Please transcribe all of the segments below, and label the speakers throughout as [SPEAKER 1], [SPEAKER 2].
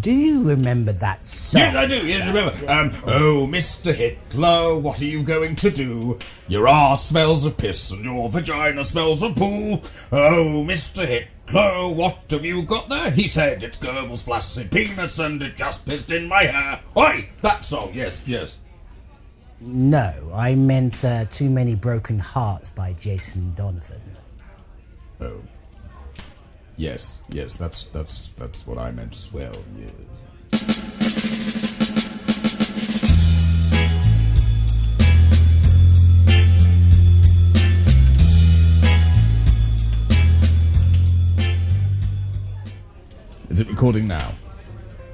[SPEAKER 1] Do you remember that song?
[SPEAKER 2] Yes, I do. Yes, remember. Oh, Mr. Hitler, what are you going to do? Your arse smells of piss and your vagina smells of poo. Oh, Mr. Hitler, what have you got there? He said it's Goebbels' flaccid peanuts and it just pissed in my hair. Oi, that song. Yes, yes.
[SPEAKER 1] No, I meant Too Many Broken Hearts by Jason Donovan.
[SPEAKER 2] Oh. Yes, that's what I meant as well, yes. Is it recording now?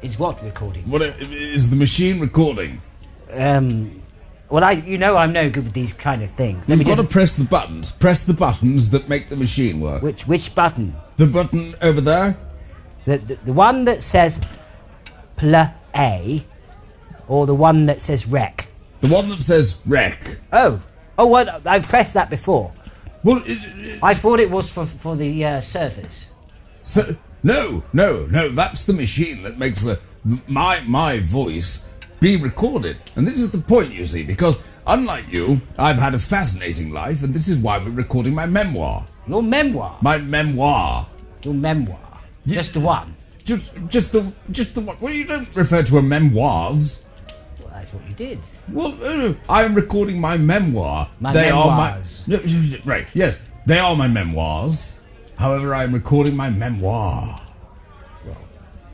[SPEAKER 1] Is what recording?
[SPEAKER 2] What is the machine recording?
[SPEAKER 1] Well, I'm no good with these kind of things.
[SPEAKER 2] You've got to press the buttons. Press the buttons that make the machine work.
[SPEAKER 1] Which button?
[SPEAKER 2] The button over there?
[SPEAKER 1] The one that says play, or the one that says rec?
[SPEAKER 2] The one that says rec.
[SPEAKER 1] Oh, well, I've pressed that before.
[SPEAKER 2] Well,
[SPEAKER 1] I thought it was for the servers.
[SPEAKER 2] So no, that's the machine that makes my voice be recorded. And this is the point, you see, because unlike you, I've had a fascinating life, and this is why we're recording my memoir.
[SPEAKER 1] Your memoir?
[SPEAKER 2] My memoir.
[SPEAKER 1] Your memoir? Just the one?
[SPEAKER 2] Just the one. Well, you don't refer to a memoirs.
[SPEAKER 1] Well, I thought you did.
[SPEAKER 2] Well, I'm recording my memoir.
[SPEAKER 1] Memoirs.
[SPEAKER 2] Right, yes. They are my memoirs. However, I'm recording my memoir.
[SPEAKER 1] Well,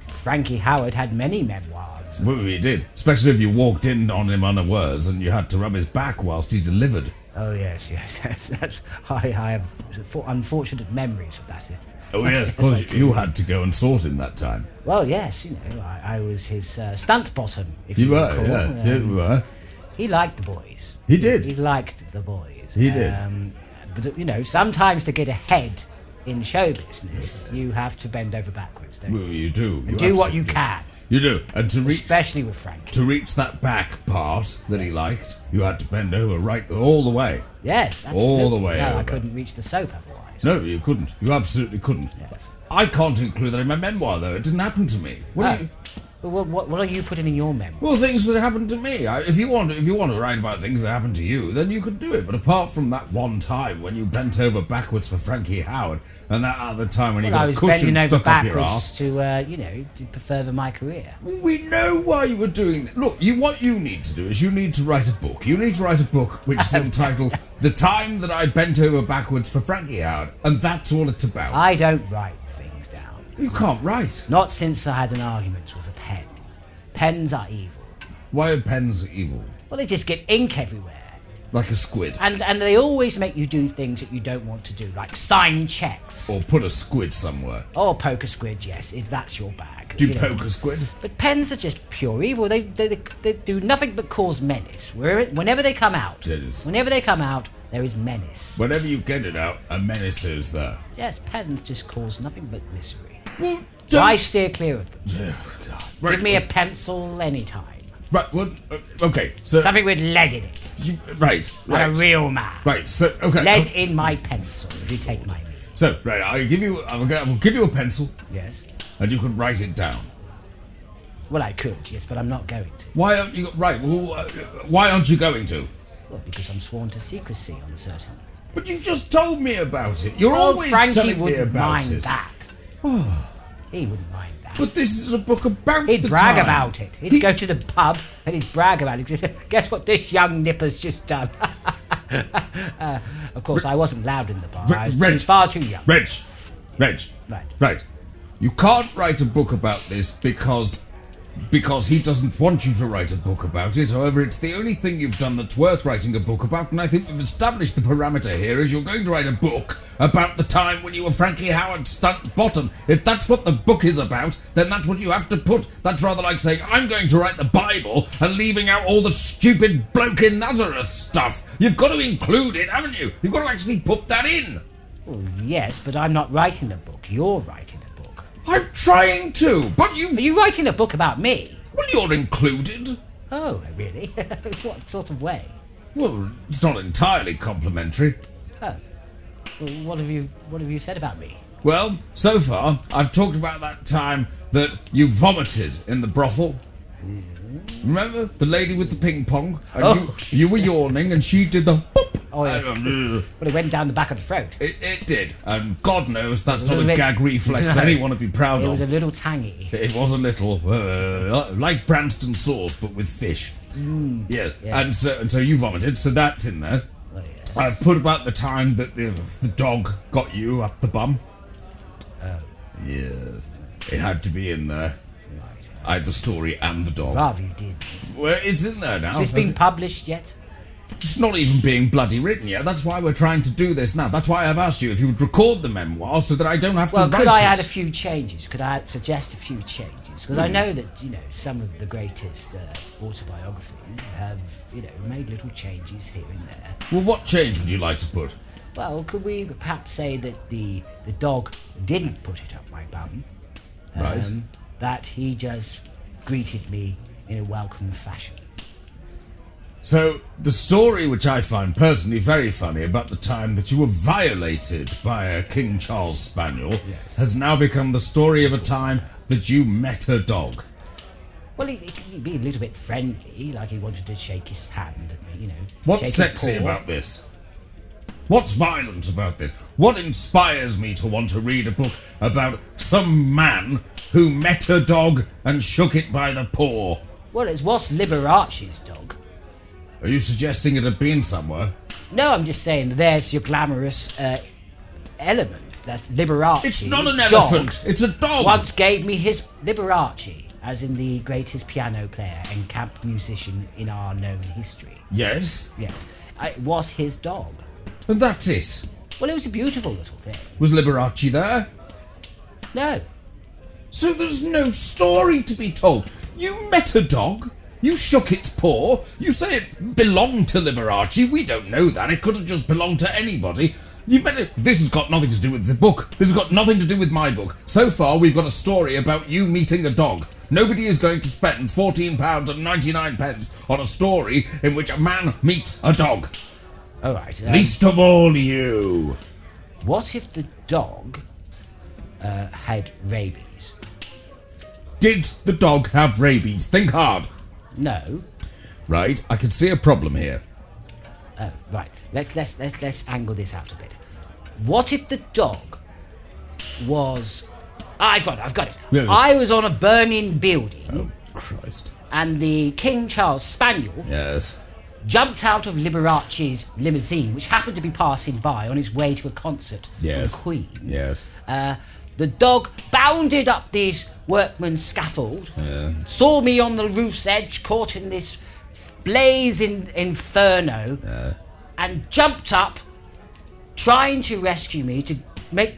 [SPEAKER 1] Frankie Howard had many memoirs.
[SPEAKER 2] Well, he did. Especially if you walked in on him unawares and you had to rub his back whilst he delivered.
[SPEAKER 1] Oh, yes. I have unfortunate memories of that.
[SPEAKER 2] Oh, yes, of course you had to go and sort him that time.
[SPEAKER 1] Well, yes, I was his stunt bottom, if you
[SPEAKER 2] were,
[SPEAKER 1] recall.
[SPEAKER 2] Yeah, you were.
[SPEAKER 1] He liked the boys.
[SPEAKER 2] He did.
[SPEAKER 1] He liked the boys.
[SPEAKER 2] He did.
[SPEAKER 1] But, sometimes to get ahead in show business, you have to bend over backwards, don't you?
[SPEAKER 2] Well, you do.
[SPEAKER 1] And do what you can.
[SPEAKER 2] You do, and
[SPEAKER 1] especially with Frank.
[SPEAKER 2] To reach that back part that he liked, you had to bend over all the way.
[SPEAKER 1] Yes, absolutely.
[SPEAKER 2] All the way over.
[SPEAKER 1] I couldn't reach the soap otherwise.
[SPEAKER 2] No, you couldn't. You absolutely couldn't.
[SPEAKER 1] Yes.
[SPEAKER 2] I can't include that in my memoir, though. It didn't happen to me.
[SPEAKER 1] What are you putting in your memoir?
[SPEAKER 2] Well, things that happened to me. If you want to write about things that happened to you, then you could do it. But apart from that one time when you bent over backwards for Frankie Howard, and that other time when you got a cushion stuck up your ass,
[SPEAKER 1] to further my career.
[SPEAKER 2] We know why you were doing that. Look, what you need to do is you need to write a book. You need to write a book which is entitled "The Time That I Bent Over Backwards for Frankie Howard," and that's all it's about.
[SPEAKER 1] I don't write things down.
[SPEAKER 2] You can't write.
[SPEAKER 1] Not since I had an argument with a pen. Pens are evil.
[SPEAKER 2] Why are pens evil?
[SPEAKER 1] Well, they just get ink everywhere.
[SPEAKER 2] Like a squid.
[SPEAKER 1] And they always make you do things that you don't want to do, like sign checks.
[SPEAKER 2] Or put a squid somewhere.
[SPEAKER 1] Or poke a squid, yes, if that's your bag.
[SPEAKER 2] Do you poke a squid?
[SPEAKER 1] But pens are just pure evil. They do nothing but cause menace. Whenever they come out, there is menace.
[SPEAKER 2] Whenever you get it out, a menace is there.
[SPEAKER 1] Yes, pens just cause nothing but misery.
[SPEAKER 2] Well,
[SPEAKER 1] I steer clear of them.
[SPEAKER 2] Oh, God. Right,
[SPEAKER 1] Give me a pencil anytime.
[SPEAKER 2] Right, well, okay, so...
[SPEAKER 1] Something with lead in it.
[SPEAKER 2] Right.
[SPEAKER 1] Like a real man.
[SPEAKER 2] Right, so, okay.
[SPEAKER 1] Lead in my pencil, if you take my...
[SPEAKER 2] So, right, I will give you a pencil.
[SPEAKER 1] Yes.
[SPEAKER 2] And you can write it down.
[SPEAKER 1] Well, I could, yes, but I'm not going to.
[SPEAKER 2] Why aren't you... Right, well, why aren't you going to?
[SPEAKER 1] Well, because I'm sworn to secrecy on certain...
[SPEAKER 2] But you've just told me about it. You're always telling me about it.
[SPEAKER 1] That. He wouldn't mind that.
[SPEAKER 2] But this is a book about
[SPEAKER 1] He'd brag about it. He'd go to the pub and he'd brag about it. He'd say, guess what this young nipper's just done? Of course, I wasn't loud in the bar. I was far too young.
[SPEAKER 2] Reg.
[SPEAKER 1] Right.
[SPEAKER 2] You can't write a book about this because he doesn't want you to write a book about it. However, it's the only thing you've done that's worth writing a book about, and I think we've established the parameter here is you're going to write a book about the time when you were Frankie Howard's stunt bottom. If that's what the book is about, then that's what you have to put. That's rather like saying, I'm going to write the Bible and leaving out all the stupid bloke in Nazareth stuff. You've got to include it, haven't you? You've got to actually put that in.
[SPEAKER 1] Well, yes, but I'm not writing a book. You're writing a book.
[SPEAKER 2] I'm trying to, but you...
[SPEAKER 1] Are you writing a book about me?
[SPEAKER 2] Well, you're included.
[SPEAKER 1] Oh, really? What sort of way?
[SPEAKER 2] Well, it's not entirely complimentary.
[SPEAKER 1] Oh. Well, what have you said about me?
[SPEAKER 2] Well, so far, I've talked about that time that you vomited in the brothel. Remember the lady with the ping pong? And you were yawning and she did the boop.
[SPEAKER 1] Oh, yes. Well, it went down the back of the throat.
[SPEAKER 2] It did. And God knows that's not a gag reflex anyone would be proud of.
[SPEAKER 1] It was a little tangy.
[SPEAKER 2] It was a little. Like Branston sauce, but with fish. Yeah. And so you vomited, so that's in there.
[SPEAKER 1] Oh, yes.
[SPEAKER 2] I've put about the time that the dog got you up the bum.
[SPEAKER 1] Oh.
[SPEAKER 2] Yes. It had to be in there.
[SPEAKER 1] Right.
[SPEAKER 2] I had the story and the dog.
[SPEAKER 1] Rather you did.
[SPEAKER 2] Well, it's in there now.
[SPEAKER 1] Has this been published yet?
[SPEAKER 2] It's not even being bloody written yet. That's why we're trying to do this now. That's why I've asked you if you would record the memoir so that I don't have to write it.
[SPEAKER 1] Well, could I add a few changes? Could I suggest a few changes? Because I know that, some of the greatest autobiographies have, made little changes here and there.
[SPEAKER 2] Well, what change would you like to put?
[SPEAKER 1] Well, could we perhaps say that the dog didn't put it up my bum?
[SPEAKER 2] Right.
[SPEAKER 1] That he just greeted me in a welcome fashion.
[SPEAKER 2] So, the story which I find personally very funny about the time that you were violated by a King Charles Spaniel has now become the story of a time that you met a dog.
[SPEAKER 1] Well, he'd be a little bit friendly, like he wanted to shake his hand at me,
[SPEAKER 2] What's sexy about this? What's violent about this? What inspires me to want to read a book about some man who met a dog and shook it by the paw?
[SPEAKER 1] Well, it was Liberace's dog.
[SPEAKER 2] Are you suggesting it had been somewhere?
[SPEAKER 1] No, I'm just saying there's your glamorous element. That Liberace.
[SPEAKER 2] It's not an elephant. It's a dog.
[SPEAKER 1] Once gave me his Liberace, as in the greatest piano player and camp musician in our known history.
[SPEAKER 2] Yes?
[SPEAKER 1] Yes. It was his dog.
[SPEAKER 2] And that's it?
[SPEAKER 1] Well, it was a beautiful little thing.
[SPEAKER 2] Was Liberace there?
[SPEAKER 1] No.
[SPEAKER 2] So there's no story to be told. You met a dog. You shook its paw. You say it belonged to Liberace. We don't know that. It could have just belonged to anybody. You met it. This has got nothing to do with the book. This has got nothing to do with my book. So far, we've got a story about you meeting a dog. Nobody is going to spend £14.99 on a story in which a man meets a dog.
[SPEAKER 1] All right.
[SPEAKER 2] Least of all you.
[SPEAKER 1] What if the dog had rabies?
[SPEAKER 2] Did the dog have rabies? Think hard.
[SPEAKER 1] No.
[SPEAKER 2] Right, I can see a problem here.
[SPEAKER 1] Oh, right. Let's angle this out a bit. What if the dog was... I've got it.
[SPEAKER 2] Yeah.
[SPEAKER 1] I was on a burning building.
[SPEAKER 2] Oh, Christ.
[SPEAKER 1] And the King Charles Spaniel
[SPEAKER 2] Yes.
[SPEAKER 1] jumped out of Liberace's limousine, which happened to be passing by on its way to a concert for the Queen.
[SPEAKER 2] Yes.
[SPEAKER 1] The dog bounded up this workman's scaffold, saw me on the roof's edge, caught in this blazing inferno, and jumped up, trying to rescue me, to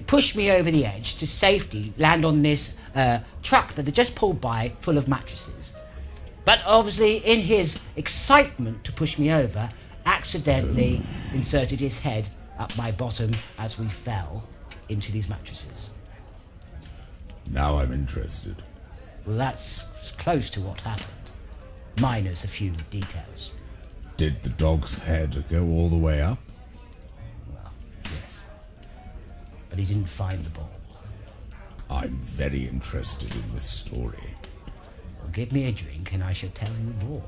[SPEAKER 1] push me over the edge to safety, land on this truck that had just pulled by full of mattresses. But obviously, in his excitement to push me over, accidentally inserted his head up my bottom as we fell into these mattresses.
[SPEAKER 2] Now I'm interested.
[SPEAKER 1] Well, that's close to what happened, minus a few details.
[SPEAKER 2] Did the dog's head go all the way up?
[SPEAKER 1] Well, yes. But he didn't find the ball.
[SPEAKER 2] I'm very interested in this story.
[SPEAKER 1] Well, give me a drink and I shall tell you more.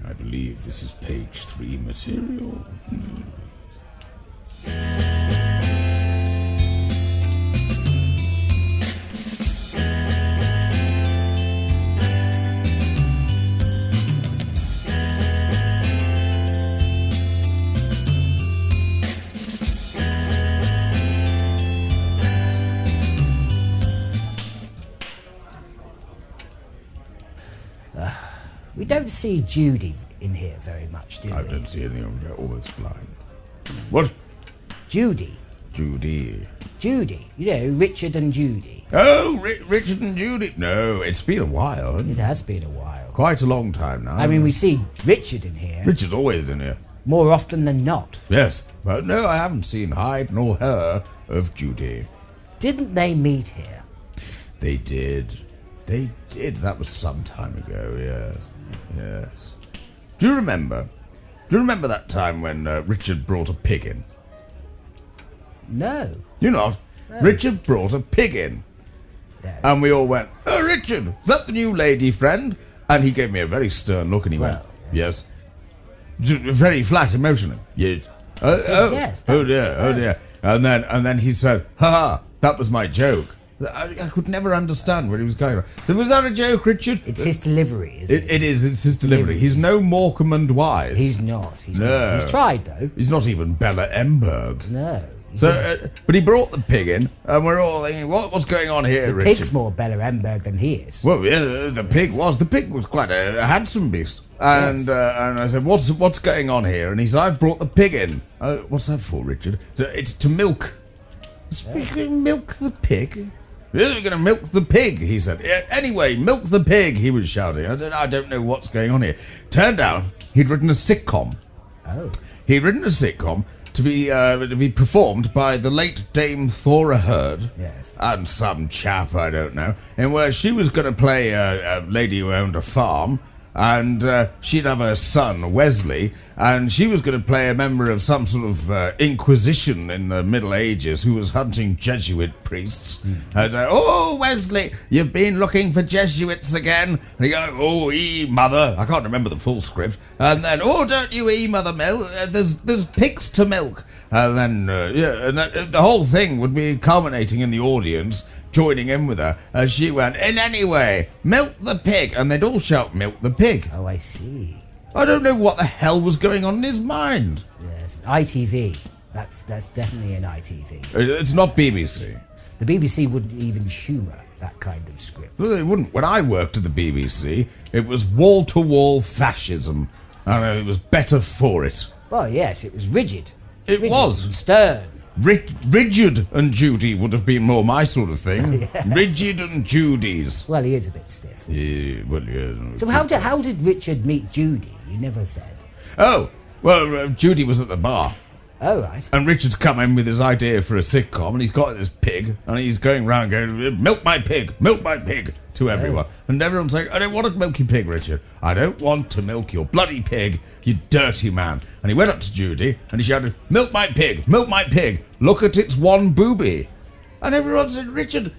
[SPEAKER 2] I believe this is page 3 material.
[SPEAKER 1] We don't see Judy in here very much, do we?
[SPEAKER 2] I don't see anything. I'm almost blind. What?
[SPEAKER 1] Judy.
[SPEAKER 2] Judy.
[SPEAKER 1] Judy. Richard and Judy.
[SPEAKER 2] Oh, Richard and Judy. No, it's been a while.
[SPEAKER 1] It has been a while.
[SPEAKER 2] Quite a long time now.
[SPEAKER 1] I mean, we see Richard in here
[SPEAKER 2] Richard's always in here.
[SPEAKER 1] more often than not.
[SPEAKER 2] Yes, but no, I haven't seen hide nor hair of Judy.
[SPEAKER 1] Didn't they meet here?
[SPEAKER 2] They did. They did. That was some time ago, yes. Yes. Do you remember that time when Richard brought a pig in?
[SPEAKER 1] No.
[SPEAKER 2] You not? Richard brought a pig in.
[SPEAKER 1] Yes.
[SPEAKER 2] And we all went, "Oh, Richard, is that the new lady friend?" And he gave me a very stern look and he went, "Yes." Very flat, emotional. Yes.
[SPEAKER 1] Yes.
[SPEAKER 2] Oh dear. And then he said, "Ha ha, that was my joke." I could never understand where he was going. So was that a joke, Richard?
[SPEAKER 1] It's his delivery, isn't it?
[SPEAKER 2] It is, it's his delivery. He's no Morecambe and Wise.
[SPEAKER 1] He's not. He's
[SPEAKER 2] No.
[SPEAKER 1] not. He's tried, though.
[SPEAKER 2] He's not even Bella Emberg.
[SPEAKER 1] No.
[SPEAKER 2] So, but he brought the pig in, and we're all thinking, what's going on here,
[SPEAKER 1] The
[SPEAKER 2] Richard?
[SPEAKER 1] pig's more Bella Emberg than he is.
[SPEAKER 2] Well, yeah, the pig was quite a handsome beast. And and I said, what's going on here? And he said, "I've brought the pig in." What's that for, Richard? It's to milk. We're going to milk the pig? We're going to milk the pig, he said. Anyway, milk the pig, he was shouting. I don't know what's going on here. Turned out he'd written a sitcom.
[SPEAKER 1] Oh.
[SPEAKER 2] He'd written a sitcom to be performed by the late Dame Thora Hurd,
[SPEAKER 1] Yes.
[SPEAKER 2] and some chap I don't know, and where she was going to play a lady who owned a farm, and she'd have her son Wesley, and she was going to play a member of some sort of inquisition in the Middle Ages who was hunting Jesuit priests. And "Oh, Wesley, you've been looking for Jesuits again?" And he go, "Oh, mother." I can't remember the full script. And then, "Oh, don't you mother, milk? There's pigs to milk." And then, the whole thing would be culminating in the audience joining in with her as she went, "In any way, milk the pig," and they'd all shout, "Milk the pig."
[SPEAKER 1] Oh, I see.
[SPEAKER 2] I don't know what the hell was going on in his mind.
[SPEAKER 1] Yes. ITV. That's definitely an ITV.
[SPEAKER 2] It's not BBC.
[SPEAKER 1] The BBC wouldn't even humour that kind of script.
[SPEAKER 2] Well, they wouldn't. When I worked at the BBC, it was wall-to-wall fascism, and it was better for it.
[SPEAKER 1] Well, yes, it was rigid.
[SPEAKER 2] It
[SPEAKER 1] Rigid
[SPEAKER 2] was.
[SPEAKER 1] and stern.
[SPEAKER 2] Richard and Judy would have been more my sort of thing.
[SPEAKER 1] Yes.
[SPEAKER 2] Richard and Judy's.
[SPEAKER 1] Well, he is a bit stiff.
[SPEAKER 2] Yeah.
[SPEAKER 1] So how did Richard meet Judy? You never said.
[SPEAKER 2] Oh, well, Judy was at the bar.
[SPEAKER 1] Oh, right.
[SPEAKER 2] And Richard's come in with his idea for a sitcom, and he's got this pig, and he's going round going, "Milk my pig, to everyone. And everyone's like, "I don't want to milk your pig, Richard. I don't want to milk your bloody pig, you dirty man." And he went up to Judy, and he shouted, milk my pig, look at its one booby." And everyone said, "Richard,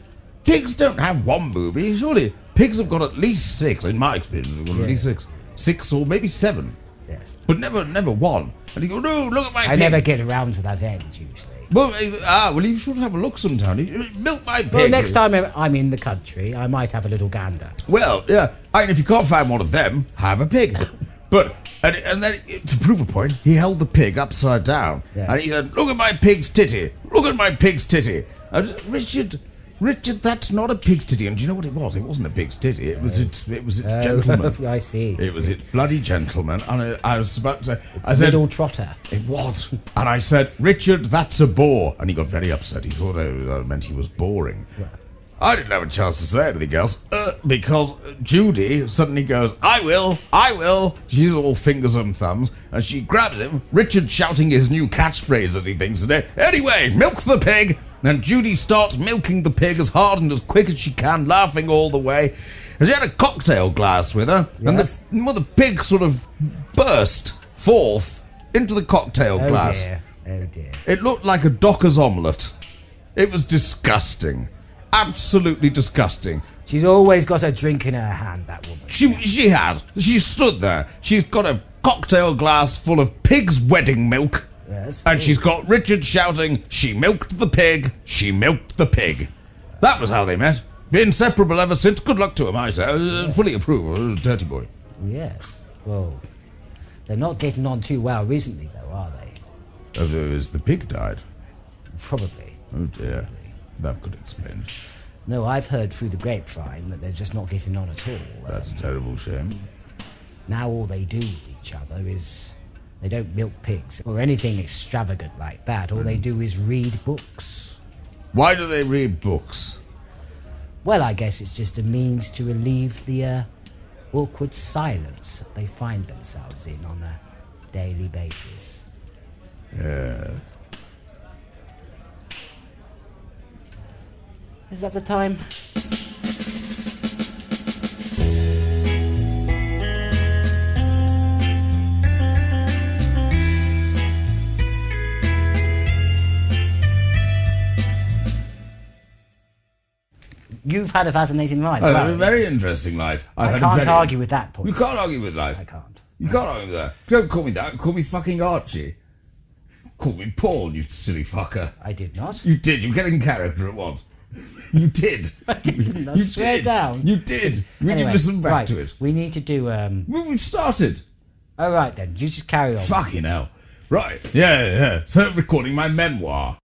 [SPEAKER 2] pigs don't have one booby, surely. Pigs have got at least 6, in my experience, they've got at least 6. 6 or maybe 7.
[SPEAKER 1] Yes.
[SPEAKER 2] But never one." And he goes, "No, look at my pig."
[SPEAKER 1] I never get around to that end, usually.
[SPEAKER 2] Well, you should have a look sometime. Milk my pig.
[SPEAKER 1] Well, next time I'm in the country, I might have a little gander.
[SPEAKER 2] Well, yeah. And if you can't find one of them, have a pig. But and then to prove a point, he held the pig upside down,
[SPEAKER 1] Yes.
[SPEAKER 2] and he said, "Look at my pig's titty. Look at my pig's titty." Richard, that's not a pig's titty. And do you know what it was? It wasn't a pig's titty. It was its gentleman.
[SPEAKER 1] I see.
[SPEAKER 2] It was its bloody gentleman. And I was about to say,
[SPEAKER 1] I said, "Middle trotter."
[SPEAKER 2] It was. And I said, "Richard, that's a bore." And he got very upset. He thought I meant he was boring.
[SPEAKER 1] Yeah.
[SPEAKER 2] I didn't have a chance to say anything else because Judy suddenly goes, I will. She's all fingers and thumbs, and she grabs him, Richard shouting his new catchphrase as he thinks of it. "Anyway, milk the pig." And Judy starts milking the pig as hard and as quick as she can, laughing all the way. And she had a cocktail glass with her,
[SPEAKER 1] Yes.
[SPEAKER 2] and the pig sort of burst forth into the cocktail glass.
[SPEAKER 1] Oh dear.
[SPEAKER 2] It looked like a Docker's omelette. It was disgusting. Absolutely disgusting.
[SPEAKER 1] She's always got a drink in her hand, that woman.
[SPEAKER 2] She has. She stood there. She's got a cocktail glass full of pig's wedding milk.
[SPEAKER 1] Yes.
[SPEAKER 2] And she's got Richard shouting, "She milked the pig. She milked the pig." That was how they met. Inseparable ever since. Good luck to him, I say. Fully approve. Dirty boy.
[SPEAKER 1] Yes. Well, they're not getting on too well recently, though, are they?
[SPEAKER 2] As the pig died.
[SPEAKER 1] Probably.
[SPEAKER 2] Oh dear. That could explain.
[SPEAKER 1] No, I've heard through the grapevine that they're just not getting on at all.
[SPEAKER 2] That's a terrible shame.
[SPEAKER 1] Now all they do with each other is they don't milk pigs or anything extravagant like that. All they do is read books.
[SPEAKER 2] Why do they read books?
[SPEAKER 1] Well, I guess it's just a means to relieve the awkward silence that they find themselves in on a daily basis.
[SPEAKER 2] Yeah.
[SPEAKER 1] Is that the time? you've had a fascinating life.
[SPEAKER 2] I had a very interesting life.
[SPEAKER 1] I can't argue with that point.
[SPEAKER 2] You can't argue with life.
[SPEAKER 1] I can't.
[SPEAKER 2] You can't argue with that. Don't call me that. Call me fucking Archie. Call me Paul, you silly fucker.
[SPEAKER 1] I did not.
[SPEAKER 2] You did. You get in character at once. You did.
[SPEAKER 1] I didn't. I
[SPEAKER 2] You
[SPEAKER 1] swear
[SPEAKER 2] did.
[SPEAKER 1] down.
[SPEAKER 2] You did. Will
[SPEAKER 1] Anyway,
[SPEAKER 2] you listen back
[SPEAKER 1] right,
[SPEAKER 2] to it?
[SPEAKER 1] We need to do.
[SPEAKER 2] Well, we've started.
[SPEAKER 1] All right then. You just carry on.
[SPEAKER 2] Fucking hell. Right. Yeah. So recording my memoir.